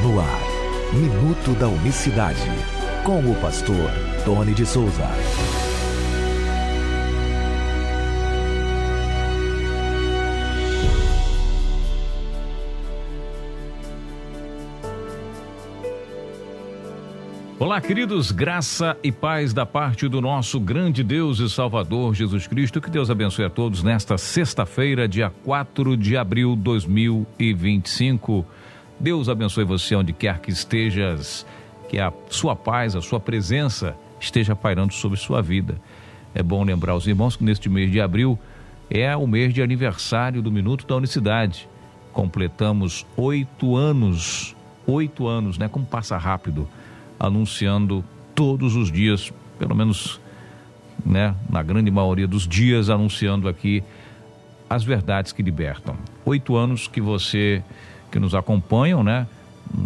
No ar, Minuto da Unicidade, com o pastor Tony de Souza. Olá, queridos, graça e paz da parte do nosso grande Deus e Salvador Jesus Cristo. Que Deus abençoe a todos nesta sexta-feira, dia 4 de abril de 2025. Deus abençoe você onde quer que estejas, que a sua paz, a sua presença esteja pairando sobre sua vida. É bom lembrar os irmãos que neste mês de abril é o mês de aniversário do Minuto da Unicidade. Completamos 8 anos, né? Como passa rápido, anunciando todos os dias, pelo menos, né, na grande maioria dos dias, anunciando aqui as verdades que libertam. 8 anos que você, que nos acompanham, né?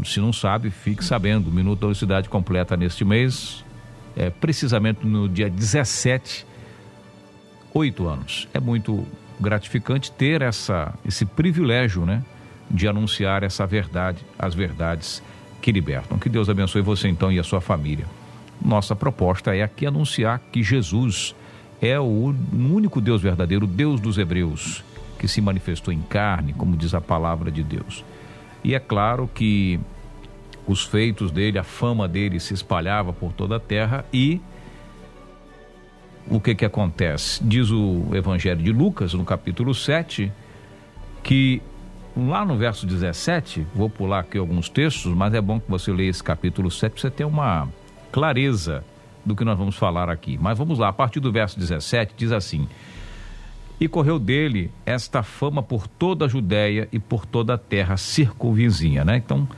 Se não sabe, fique sabendo. O Minuto da Unicidade completa neste mês, precisamente no dia 17, 8 anos. É muito gratificante ter esse privilégio, né, de anunciar essa verdade, as verdades que libertam. Que Deus abençoe você então e a sua família. Nossa proposta é aqui anunciar que Jesus é o único Deus verdadeiro, o Deus dos Hebreus, que se manifestou em carne, como diz a palavra de Deus. E é claro que os feitos dele, a fama dele se espalhava por toda a terra. E o que acontece? Diz o Evangelho de Lucas, no capítulo 7, que lá no verso 17, vou pular aqui alguns textos, mas é bom que você leia esse capítulo 7 para você ter uma clareza do que nós vamos falar aqui. Mas vamos lá, a partir do verso 17, diz assim: E correu dele esta fama por toda a Judéia e por toda a terra circunvizinha, né? Então,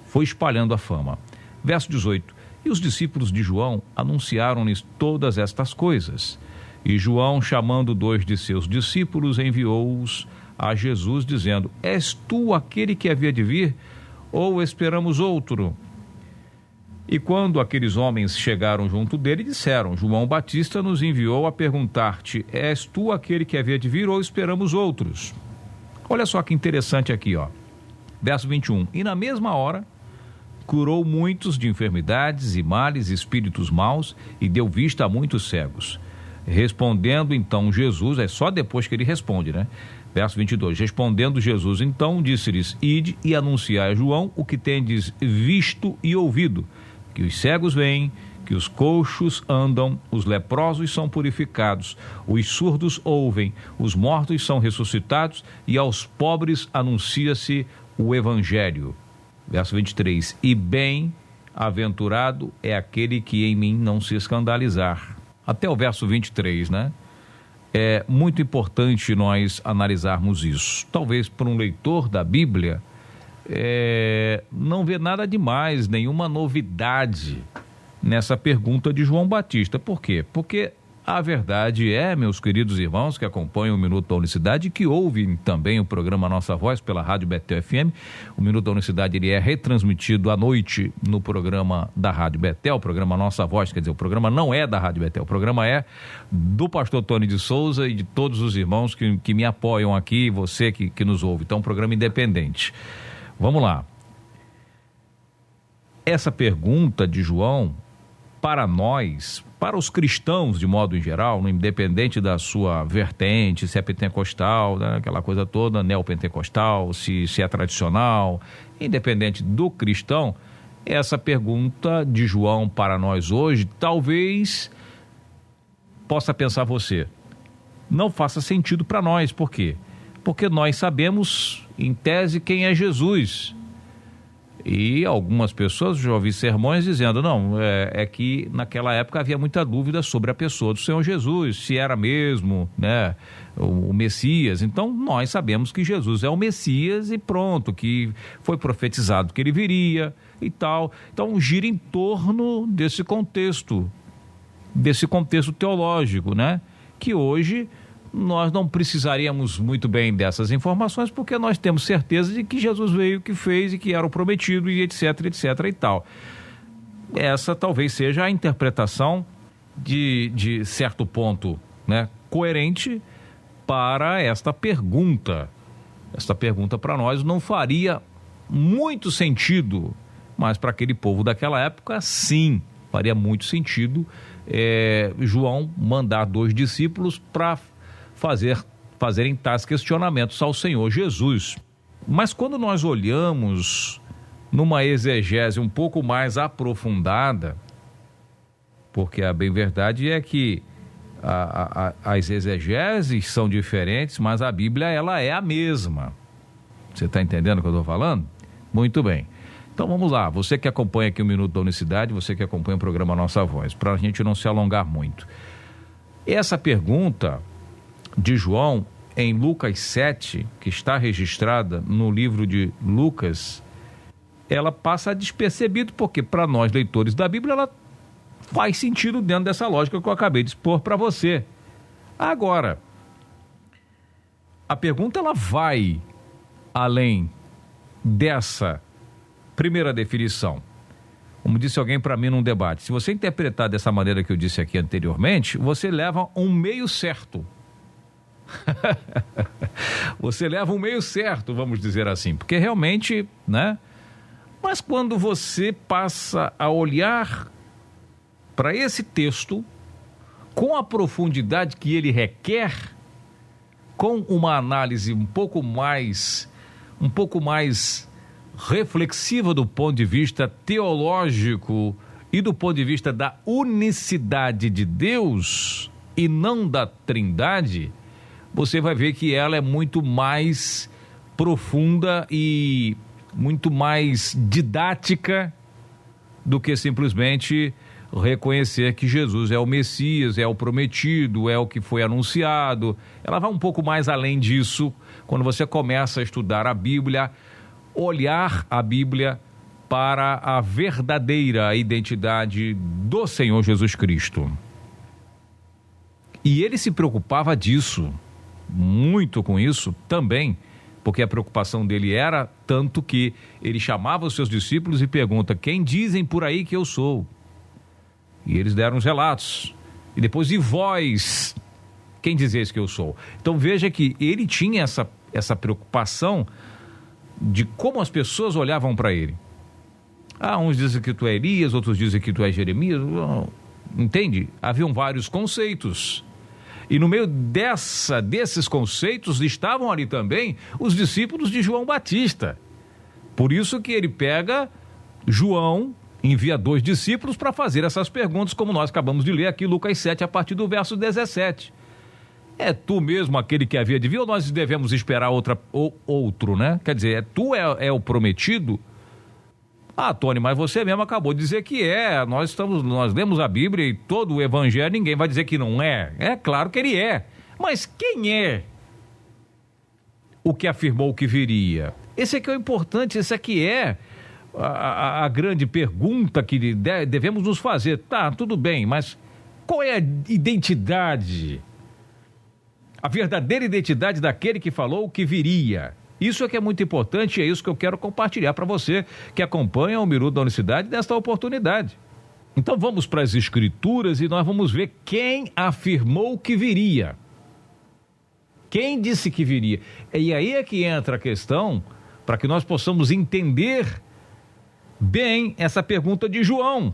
foi espalhando a fama. Verso 18: E os discípulos de João anunciaram-lhes todas estas coisas. E João, chamando 2 de seus discípulos, enviou-os a Jesus, dizendo: És tu aquele que havia de vir, ou esperamos outro? E quando aqueles homens chegaram junto dele, disseram: João Batista nos enviou a perguntar-te: És tu aquele que havia de vir, ou esperamos outros? Olha só que interessante aqui, ó. Verso 21: E na mesma hora curou muitos de enfermidades e males, espíritos maus, e deu vista a muitos cegos. Respondendo então Jesus, é só depois que ele responde, né? Verso 22, respondendo Jesus então, disse-lhes: Ide e anunciai a João o que tendes visto e ouvido, que os cegos veem, que os coxos andam, os leprosos são purificados, os surdos ouvem, os mortos são ressuscitados, e aos pobres anuncia-se o Evangelho. Verso 23, e bem-aventurado é aquele que em mim não se escandalizar. Até o verso 23, né? É muito importante nós analisarmos isso. Talvez para um leitor da Bíblia, não vê nada demais, nenhuma novidade nessa pergunta de João Batista. Por quê? Porque a verdade é, meus queridos irmãos que acompanham o Minuto da Unicidade, que ouvem também o programa Nossa Voz pela Rádio Betel FM. O Minuto da Unicidade ele é retransmitido à noite no programa da Rádio Betel, o programa Nossa Voz, quer dizer, o programa não é da Rádio Betel, o programa é do pastor Tony de Souza e de todos os irmãos que me apoiam aqui, você que nos ouve. Então, é um programa independente. Vamos lá. Essa pergunta de João, para nós, para os cristãos de modo em geral, independente da sua vertente, se é pentecostal, né, aquela coisa toda, neopentecostal, se é tradicional, independente do cristão, essa pergunta de João para nós hoje, talvez possa pensar você, não faça sentido para nós. Por quê? Porque nós sabemos, em tese, quem é Jesus. E algumas pessoas, já ouvi sermões dizendo, não, é que naquela época havia muita dúvida sobre a pessoa do Senhor Jesus, se era mesmo, né, o Messias. Então, nós sabemos que Jesus é o Messias e pronto, que foi profetizado que ele viria e tal. Então, gira em torno desse contexto teológico, né, que hoje nós não precisaríamos muito bem dessas informações, porque nós temos certeza de que Jesus veio, que fez e que era o prometido e etc e tal. Essa talvez seja a interpretação de certo ponto, né, coerente para esta pergunta. Esta pergunta para nós não faria muito sentido mas para aquele povo daquela época, sim, faria muito sentido João mandar 2 discípulos para fazerem tais questionamentos ao Senhor Jesus. Mas quando nós olhamos numa exegese um pouco mais aprofundada, porque a bem verdade é que as exegeses são diferentes, mas a Bíblia ela é a mesma. Você está entendendo o que eu estou falando? Muito bem. Então vamos lá, você que acompanha aqui o Minuto da Unicidade, você que acompanha o programa Nossa Voz, para a gente não se alongar muito. Essa pergunta de João em Lucas 7, que está registrada no livro de Lucas, ela passa despercebido, porque para nós leitores da Bíblia ela faz sentido dentro dessa lógica que eu acabei de expor para você. Agora, a pergunta ela vai além dessa primeira definição. Como disse alguém para mim num debate, se você interpretar dessa maneira que eu disse aqui anteriormente, você leva um meio certo. Você leva um meio certo, vamos dizer assim, porque realmente, né? Mas quando você passa a olhar para esse texto com a profundidade que ele requer, com uma análise um pouco mais reflexiva do ponto de vista teológico e do ponto de vista da unicidade de Deus e não da Trindade, você vai ver que ela é muito mais profunda e muito mais didática do que simplesmente reconhecer que Jesus é o Messias, é o prometido, é o que foi anunciado. Ela vai um pouco mais além disso quando você começa a estudar a Bíblia, olhar a Bíblia para a verdadeira identidade do Senhor Jesus Cristo. E ele se preocupava disso, muito com isso também, porque a preocupação dele era tanto que ele chamava os seus discípulos e pergunta: quem dizem por aí que eu sou? E eles deram os relatos. E depois, e vós, quem dizeis que eu sou? Então veja que ele tinha essa preocupação de como as pessoas olhavam para ele. Uns dizem que tu é Elias, outros dizem que tu é Jeremias. Entende? Haviam vários conceitos. E no meio desses conceitos estavam ali também os discípulos de João Batista. Por isso que ele pega João, envia 2 discípulos para fazer essas perguntas, como nós acabamos de ler aqui, Lucas 7, a partir do verso 17. É tu mesmo aquele que havia de vir, ou nós devemos esperar outro, né? Quer dizer, tu é o prometido? Tony, mas você mesmo acabou de dizer que é. Nós lemos a Bíblia e todo o Evangelho, ninguém vai dizer que não é. É claro que ele é. Mas quem é o que afirmou que viria? Esse aqui é o importante, esse aqui é a grande pergunta que devemos nos fazer. Tá, tudo bem, mas qual é a identidade? A verdadeira identidade daquele que falou que viria. Isso é que é muito importante e é isso que eu quero compartilhar para você que acompanha o Minuto da Unicidade nesta oportunidade. Então vamos para as Escrituras e nós vamos ver quem afirmou que viria. Quem disse que viria? E aí é que entra a questão para que nós possamos entender bem essa pergunta de João.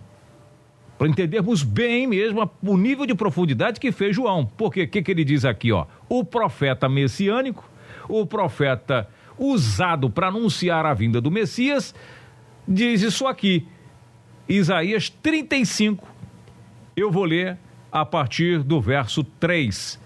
Para entendermos bem mesmo o nível de profundidade que fez João. Porque o que ele diz aqui? O profeta messiânico, o profeta usado para anunciar a vinda do Messias, diz isso aqui. Isaías 35. Eu vou ler a partir do verso 3.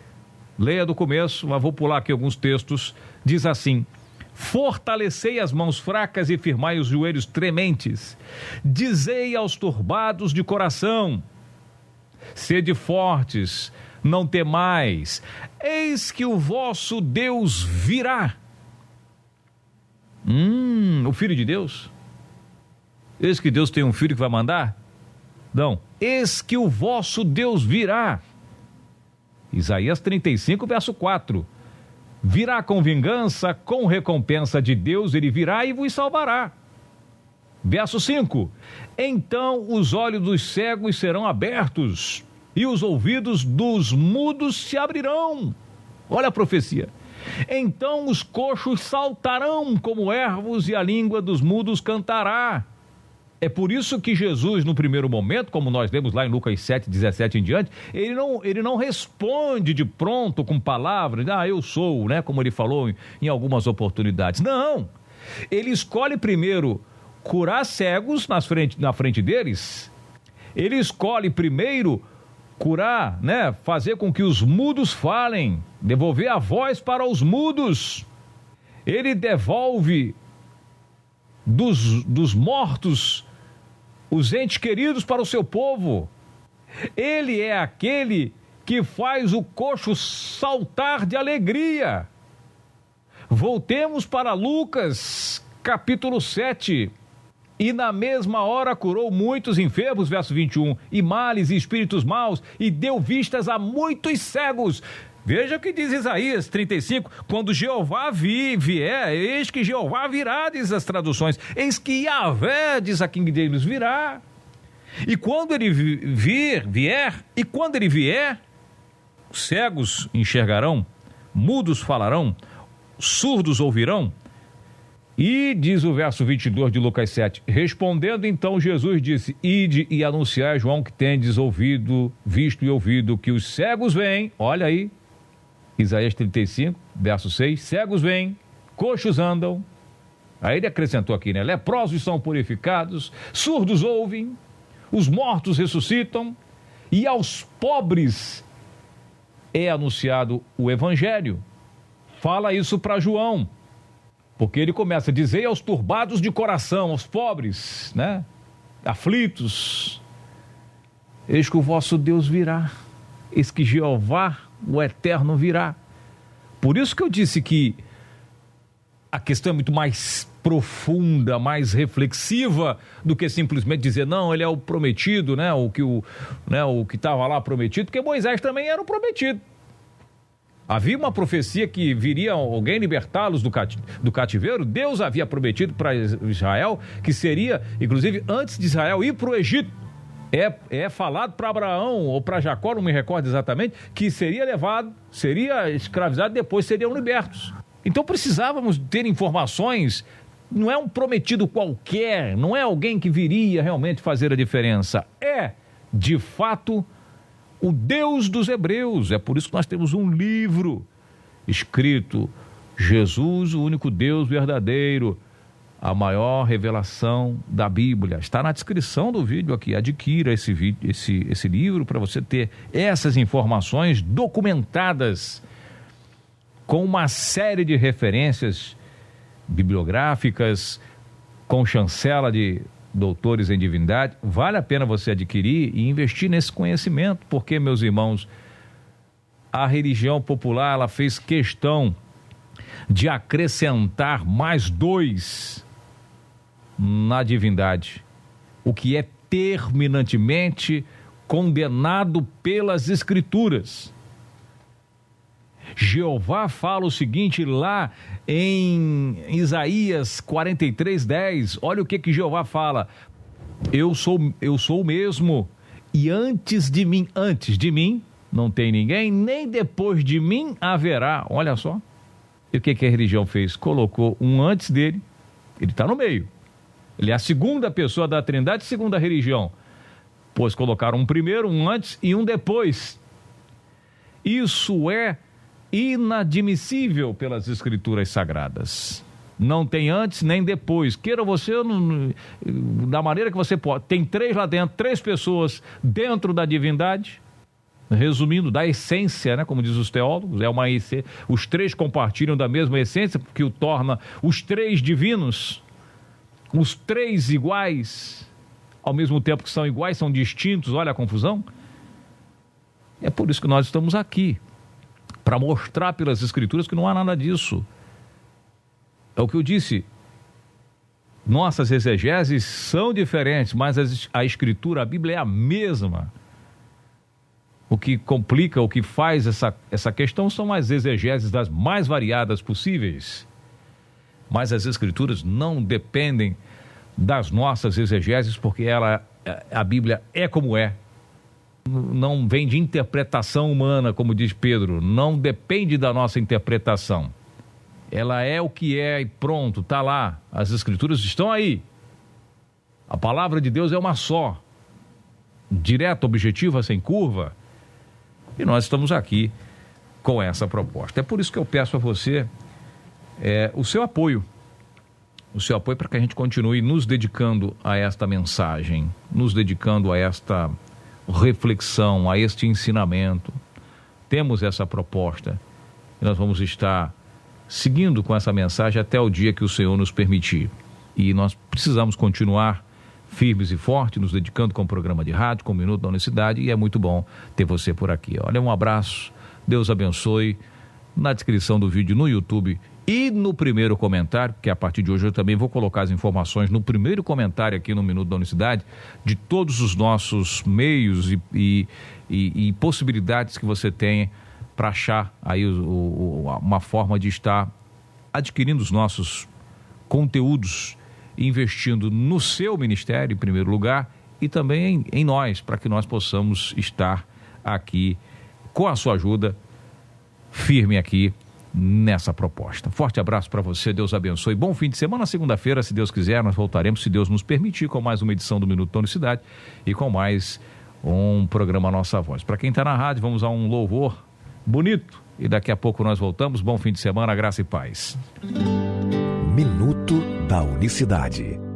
Leia do começo, mas vou pular aqui alguns textos. Diz assim: fortalecei as mãos fracas e firmai os joelhos trementes. Dizei aos turbados de coração: sede fortes, não temais. Eis que o vosso Deus virá. O Filho de Deus? Eis que Deus tem um filho que vai mandar? Não. Eis que o vosso Deus virá. Isaías 35, verso 4. Virá com vingança, com recompensa de Deus, ele virá e vos salvará. Verso 5. Então os olhos dos cegos serão abertos e os ouvidos dos mudos se abrirão. Olha a profecia. Então os coxos saltarão como ervos e a língua dos mudos cantará. É por isso que Jesus, no primeiro momento, como nós lemos lá em Lucas 7, 17 em diante, ele não responde de pronto com palavras, eu sou, né? Como ele falou em algumas oportunidades. Não! Ele escolhe primeiro curar cegos na frente deles. Ele escolhe primeiro curar, né? Fazer com que os mudos falem, devolver a voz para os mudos. Ele devolve dos mortos os entes queridos para o seu povo. Ele é aquele que faz o coxo saltar de alegria. Voltemos para Lucas, capítulo 7. E na mesma hora curou muitos enfermos, verso 21, e males e espíritos maus, e deu vistas a muitos cegos. Veja o que diz Isaías 35, quando Jeová vier, eis que Jeová virá, diz as traduções, eis que Yahvé, diz a King James, virá. E quando ele vier, cegos enxergarão, mudos falarão, surdos ouvirão. E diz o verso 22 de Lucas 7, respondendo então Jesus disse, ide e anunciai a João que tendes ouvido, visto e ouvido, que os cegos vêm, olha aí, Isaías 35, verso 6, cegos vêm, coxos andam, aí ele acrescentou aqui, né, leprosos são purificados, surdos ouvem, os mortos ressuscitam, e aos pobres é anunciado o evangelho. Fala isso para João, porque ele começa a dizer aos turbados de coração, aos pobres, né, aflitos, eis que o vosso Deus virá, eis que Jeová, o Eterno, virá. Por isso que eu disse que a questão é muito mais profunda, mais reflexiva do que simplesmente dizer, não, ele é o prometido, né, o que estava lá prometido, porque Moisés também era o prometido. Havia uma profecia que viria alguém libertá-los do cativeiro. Deus havia prometido para Israel que seria, inclusive antes de Israel ir para o Egito, é falado para Abraão ou para Jacó, não me recordo exatamente, que seria levado, seria escravizado, depois seriam libertos. Então precisávamos ter informações, não é um prometido qualquer, não é alguém que viria realmente fazer a diferença, é, de fato, o Deus dos Hebreus. É por isso que nós temos um livro escrito, Jesus, o único Deus verdadeiro, a maior revelação da Bíblia. Está na descrição do vídeo aqui. Adquira esse livro para você ter essas informações documentadas com uma série de referências bibliográficas, com chancela de doutores em divindade. Vale a pena você adquirir e investir nesse conhecimento, porque, meus irmãos, a religião popular, ela fez questão de acrescentar mais 2 na divindade, o que é terminantemente condenado pelas Escrituras. Jeová fala o seguinte lá em Isaías 43:10, olha o que Jeová fala, eu sou o mesmo, e antes de mim não tem ninguém, nem depois de mim haverá. Olha só, e o que a religião fez? Colocou um antes dele, ele está no meio, ele é a segunda pessoa da Trindade segundo a religião, pois colocaram um primeiro, um antes e um depois. Isso é inadmissível pelas Escrituras Sagradas. Não tem antes nem depois, queira você, da maneira que você pode. Tem 3 lá dentro, 3 pessoas dentro da divindade, resumindo, da essência, né, como diz os teólogos, é uma essência. Os 3 compartilham da mesma essência, que o torna os 3 divinos, os 3 iguais, ao mesmo tempo que são iguais, são distintos. Olha a confusão. É por isso que nós estamos aqui, para mostrar pelas Escrituras que não há nada disso. É o que eu disse, nossas exegeses são diferentes, mas a Escritura, a Bíblia é a mesma. O que complica, o que faz essa questão são as exegeses das mais variadas possíveis. Mas as Escrituras não dependem das nossas exegeses, porque a Bíblia é como é. Não vem de interpretação humana, como diz Pedro, não depende da nossa interpretação. Ela é o que é e pronto, está lá. As Escrituras estão aí. A palavra de Deus é uma só, direta, objetiva, sem curva. E nós estamos aqui com essa proposta. É por isso que eu peço a você o seu apoio. O seu apoio para que a gente continue nos dedicando a esta mensagem, nos dedicando a esta reflexão, a este ensinamento. Temos essa proposta e nós vamos estar seguindo com essa mensagem até o dia que o Senhor nos permitir. E nós precisamos continuar firmes e fortes, nos dedicando com o programa de rádio, com o Minuto da Unicidade, e é muito bom ter você por aqui. Olha, um abraço, Deus abençoe. Na descrição do vídeo no YouTube e no primeiro comentário, porque a partir de hoje eu também vou colocar as informações no primeiro comentário aqui no Minuto da Unicidade, de todos os nossos meios e possibilidades que você tem para achar aí uma forma de estar adquirindo os nossos conteúdos, investindo no seu ministério em primeiro lugar e também em nós, para que nós possamos estar aqui com a sua ajuda, firme aqui nessa proposta. Forte abraço para você, Deus abençoe. Bom fim de semana. Segunda-feira, se Deus quiser, nós voltaremos, se Deus nos permitir, com mais uma edição do Minuto da Unicidade e com mais um programa Nossa Voz. Para quem está na rádio, vamos a um louvor bonito e daqui a pouco nós voltamos. Bom fim de semana, graça e paz. Minuto da Unicidade.